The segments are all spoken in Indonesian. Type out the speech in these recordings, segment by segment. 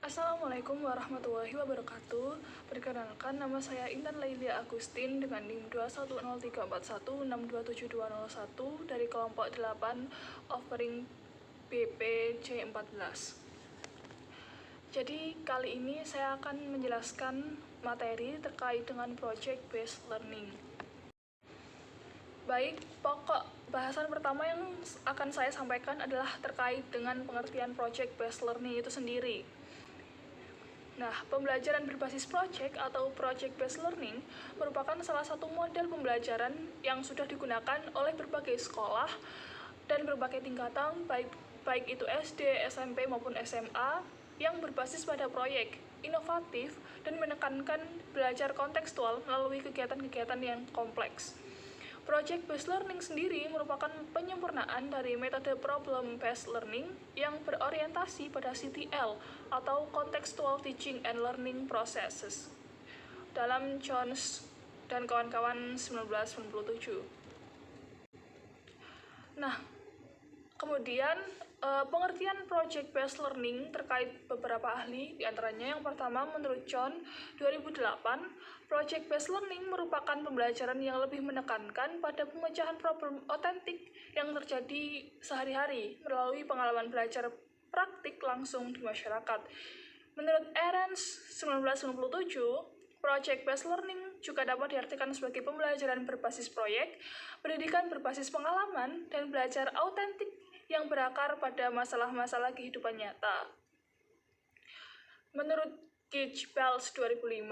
Assalamualaikum warahmatullahi wabarakatuh. Perkenalkan, nama saya Intan Lailia Agustin dengan NIM 21034162721 dari kelompok 8 offering BPC14. Jadi kali ini saya akan menjelaskan materi terkait dengan project based learning. Baik, pokok bahasan pertama yang akan saya sampaikan adalah terkait dengan pengertian project based learning itu sendiri. Nah, pembelajaran berbasis project atau project based learning merupakan salah satu model pembelajaran yang sudah digunakan oleh berbagai sekolah dan berbagai tingkatan, baik itu SD, SMP maupun SMA, yang berbasis pada proyek, inovatif, dan menekankan belajar kontekstual melalui kegiatan-kegiatan yang kompleks. Project based learning sendiri merupakan penyempurnaan dari metode problem based learning yang berorientasi pada CTL atau Contextual Teaching and Learning Processes dalam Jones dan kawan-kawan 1997. Nah, kemudian pengertian project based learning terkait beberapa ahli, diantaranya yang pertama menurut John 2008, project based learning merupakan pembelajaran yang lebih menekankan pada pemecahan problem otentik yang terjadi sehari-hari melalui pengalaman belajar praktik langsung di masyarakat. Menurut Ahrens 1997, project based learning juga dapat diartikan sebagai pembelajaran berbasis proyek, pendidikan berbasis pengalaman, dan belajar autentik yang berakar pada masalah-masalah kehidupan nyata. Menurut Gage-Belz 2005,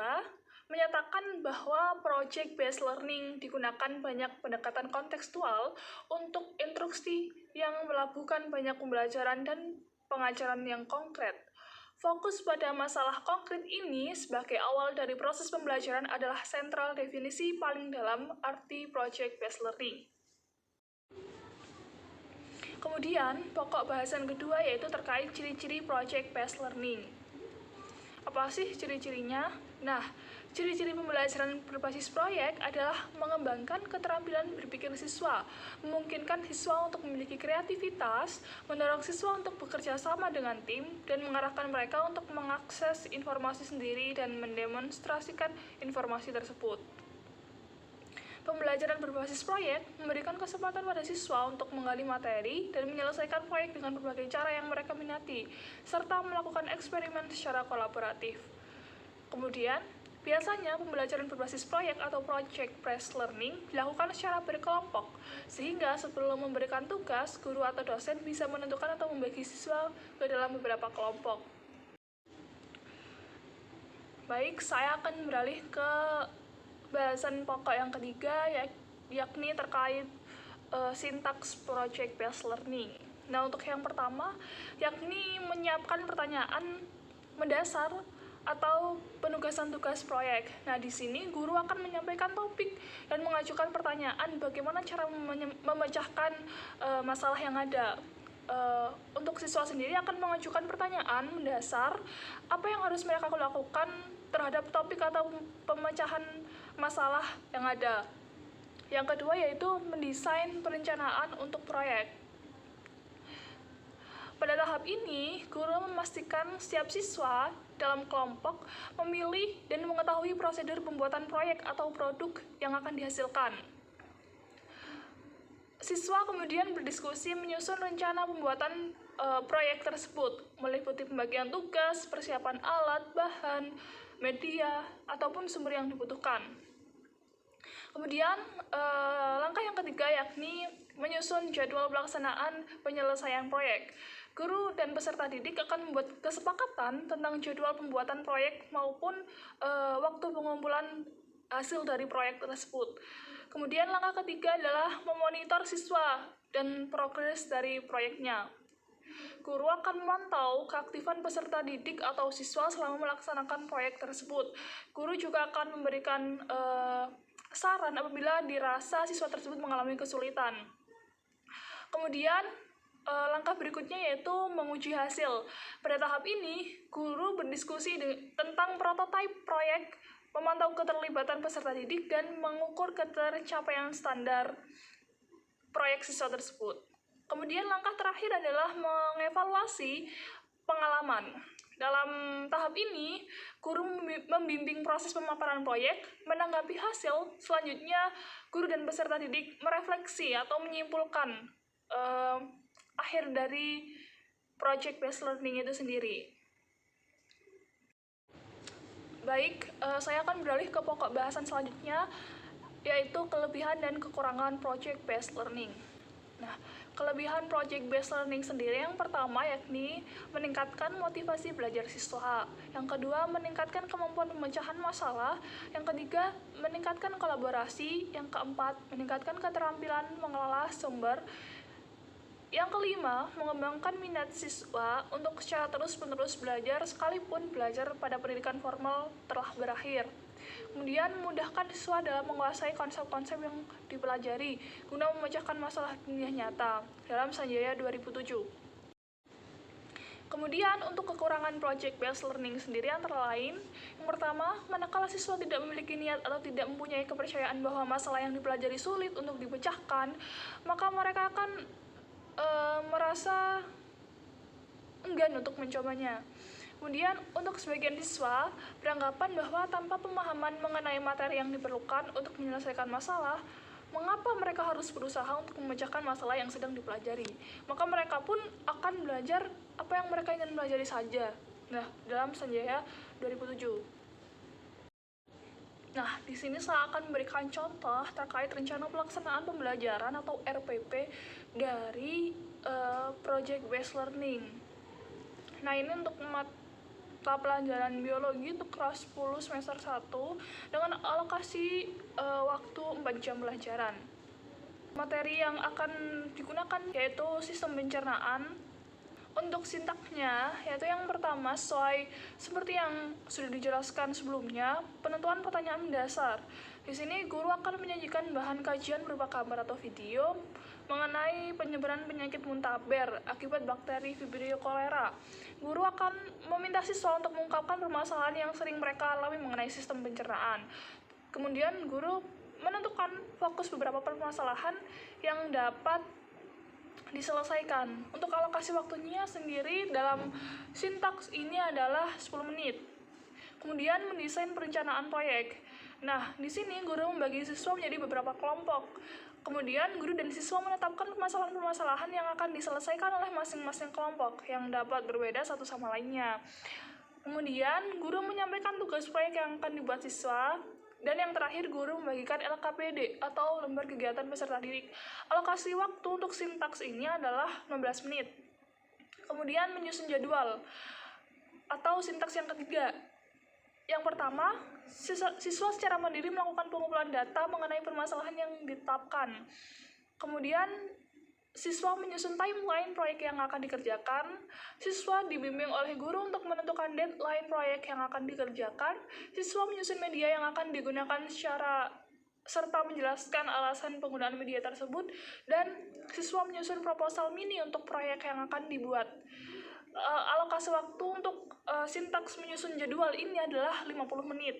menyatakan bahwa project based learning digunakan banyak pendekatan kontekstual untuk instruksi yang melabuhkan banyak pembelajaran dan pengajaran yang konkret. Fokus pada masalah konkret ini sebagai awal dari proses pembelajaran adalah sentral definisi paling dalam arti project based learning. Kemudian, pokok bahasan kedua yaitu terkait ciri-ciri project based learning. Apa sih ciri-cirinya? Nah, ciri-ciri pembelajaran berbasis proyek adalah mengembangkan keterampilan berpikir siswa, memungkinkan siswa untuk memiliki kreativitas, mendorong siswa untuk bekerja sama dengan tim, dan mengarahkan mereka untuk mengakses informasi sendiri dan mendemonstrasikan informasi tersebut. Pembelajaran berbasis proyek memberikan kesempatan pada siswa untuk menggali materi dan menyelesaikan proyek dengan berbagai cara yang mereka minati, serta melakukan eksperimen secara kolaboratif. Kemudian, biasanya pembelajaran berbasis proyek atau project based learning dilakukan secara berkelompok, sehingga sebelum memberikan tugas, guru atau dosen bisa menentukan atau membagi siswa ke dalam beberapa kelompok. Baik, saya akan beralih ke bahasan pokok yang ketiga, yakni terkait sintaks project based learning. Nah, untuk yang pertama, yakni menyiapkan pertanyaan mendasar atau penugasan tugas proyek. Nah, di sini guru akan menyampaikan topik dan mengajukan pertanyaan bagaimana cara memecahkan masalah yang ada. Untuk siswa sendiri akan mengajukan pertanyaan mendasar apa yang harus mereka lakukan terhadap topik atau pemecahan masalah yang ada. Yang kedua yaitu mendesain perencanaan untuk proyek. Pada tahap ini, guru memastikan setiap siswa dalam kelompok memilih dan mengetahui prosedur pembuatan proyek atau produk yang akan dihasilkan. Siswa kemudian berdiskusi menyusun rencana pembuatan proyek tersebut, meliputi pembagian tugas, persiapan alat, bahan, media, ataupun sumber yang dibutuhkan. Kemudian, langkah yang ketiga yakni menyusun jadwal pelaksanaan penyelesaian proyek. Guru dan peserta didik akan membuat kesepakatan tentang jadwal pembuatan proyek maupun waktu pengumpulan hasil dari proyek tersebut. Kemudian langkah ketiga adalah memonitor siswa dan progres dari proyeknya. Guru akan memantau keaktifan peserta didik atau siswa selama melaksanakan proyek tersebut. Guru juga akan memberikan saran apabila dirasa siswa tersebut mengalami kesulitan. Kemudian, langkah berikutnya yaitu menguji hasil. Pada tahap ini, guru berdiskusi tentang prototipe proyek, memantau keterlibatan peserta didik, dan mengukur ketercapaian standar proyek siswa tersebut. Kemudian langkah terakhir adalah mengevaluasi pengalaman. Dalam tahap ini, guru membimbing proses pemaparan proyek, menanggapi hasil, selanjutnya guru dan peserta didik merefleksi atau menyimpulkan akhir dari project based learning itu sendiri. Baik, saya akan beralih ke pokok bahasan selanjutnya, yaitu kelebihan dan kekurangan project based learning. Nah, kelebihan project based learning sendiri yang pertama yakni meningkatkan motivasi belajar siswa. Yang kedua, meningkatkan kemampuan pemecahan masalah. Yang ketiga, meningkatkan kolaborasi. Yang keempat, meningkatkan keterampilan mengelola sumber. Yang kelima, mengembangkan minat siswa untuk secara terus-menerus belajar sekalipun belajar pada pendidikan formal telah berakhir. Kemudian, memudahkan siswa dalam menguasai konsep-konsep yang dipelajari guna memecahkan masalah dunia nyata dalam Sanjaya 2007. Kemudian, untuk kekurangan project based learning sendiri antara lain, yang pertama, manakala siswa tidak memiliki niat atau tidak mempunyai kepercayaan bahwa masalah yang dipelajari sulit untuk dipecahkan, maka mereka akan merasa enggan untuk mencobanya. Kemudian, untuk sebagian siswa beranggapan bahwa tanpa pemahaman mengenai materi yang diperlukan untuk menyelesaikan masalah, mengapa mereka harus berusaha untuk memecahkan masalah yang sedang dipelajari? Maka mereka pun akan belajar apa yang mereka ingin pelajari saja. Nah, dalam Sanjaya 2007. Nah, di sini saya akan memberikan contoh terkait rencana pelaksanaan pembelajaran atau RPP dari project based learning. Nah, ini untuk mata pelajaran biologi untuk kelas 10 semester 1 dengan alokasi waktu 4 jam pelajaran. Materi yang akan digunakan yaitu sistem pencernaan. Untuk sintaksnya, yaitu yang pertama, seperti yang sudah dijelaskan sebelumnya, penentuan pertanyaan mendasar. Di sini, guru akan menyajikan bahan kajian berupa gambar atau video mengenai penyebaran penyakit muntaber akibat bakteri Vibrio cholera. Guru akan meminta siswa untuk mengungkapkan permasalahan yang sering mereka alami mengenai sistem pencernaan. Kemudian, guru menentukan fokus beberapa permasalahan yang dapat diselesaikan. Untuk alokasi waktunya sendiri dalam sintaks ini adalah 10 menit. Kemudian mendesain perencanaan proyek. Nah, di sini guru membagi siswa menjadi beberapa kelompok. Kemudian guru dan siswa menetapkan permasalahan-permasalahan yang akan diselesaikan oleh masing-masing kelompok yang dapat berbeda satu sama lainnya. Kemudian guru menyampaikan tugas proyek yang akan dibuat siswa. Dan yang terakhir, guru membagikan LKPD atau lembar kegiatan peserta didik. Alokasi waktu untuk sintaks ini adalah 15 menit. Kemudian menyusun jadwal atau sintaks yang ketiga. Yang pertama, siswa secara mandiri melakukan pengumpulan data mengenai permasalahan yang ditetapkan. Kemudian siswa menyusun timeline proyek yang akan dikerjakan. Siswa dibimbing oleh guru untuk menentukan deadline proyek yang akan dikerjakan. Siswa menyusun media yang akan digunakan serta menjelaskan alasan penggunaan media tersebut. Dan siswa menyusun proposal mini untuk proyek yang akan dibuat. Alokasi waktu untuk sintaks menyusun jadwal ini adalah 50 menit.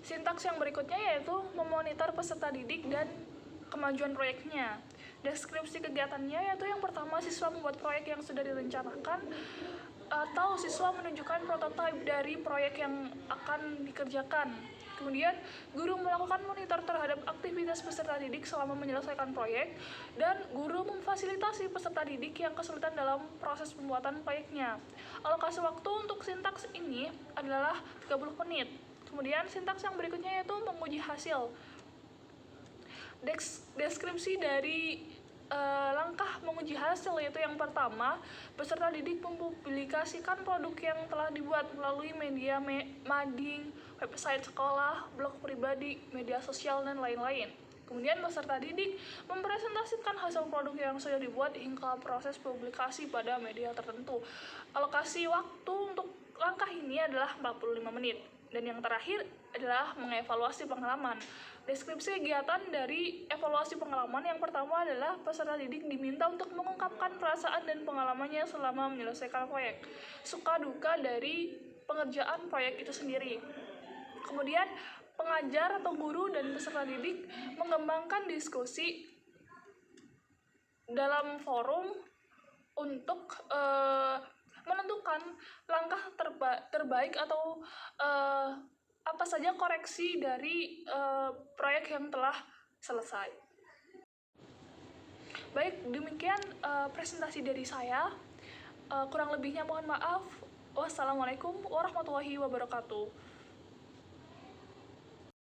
Sintaks yang berikutnya yaitu memonitor peserta didik dan kemajuan proyeknya. Deskripsi kegiatannya yaitu yang pertama, siswa membuat proyek yang sudah direncanakan atau siswa menunjukkan prototipe dari proyek yang akan dikerjakan. Kemudian, guru melakukan monitor terhadap aktivitas peserta didik selama menyelesaikan proyek, dan guru memfasilitasi peserta didik yang kesulitan dalam proses pembuatan proyeknya. Alokasi waktu untuk sintaks ini adalah 30 menit. Kemudian, sintaks yang berikutnya yaitu menguji hasil. Deskripsi dari langkah menguji hasil yaitu yang pertama, peserta didik mempublikasikan produk yang telah dibuat melalui media mading, website sekolah, blog pribadi, media sosial, dan lain-lain. Kemudian peserta didik mempresentasikan hasil produk yang sudah dibuat hingga proses publikasi pada media tertentu. Alokasi waktu untuk langkah ini adalah 45 menit. Dan yang terakhir adalah mengevaluasi pengalaman. Deskripsi kegiatan dari evaluasi pengalaman yang pertama adalah peserta didik diminta untuk mengungkapkan perasaan dan pengalamannya selama menyelesaikan proyek, suka duka dari pengerjaan proyek itu sendiri. Kemudian pengajar atau guru dan peserta didik mengembangkan diskusi dalam forum untuk menentukan langkah terbaik atau apa saja koreksi dari proyek yang telah selesai. Baik, demikian presentasi dari saya. Kurang lebihnya mohon maaf. Wassalamualaikum warahmatullahi wabarakatuh.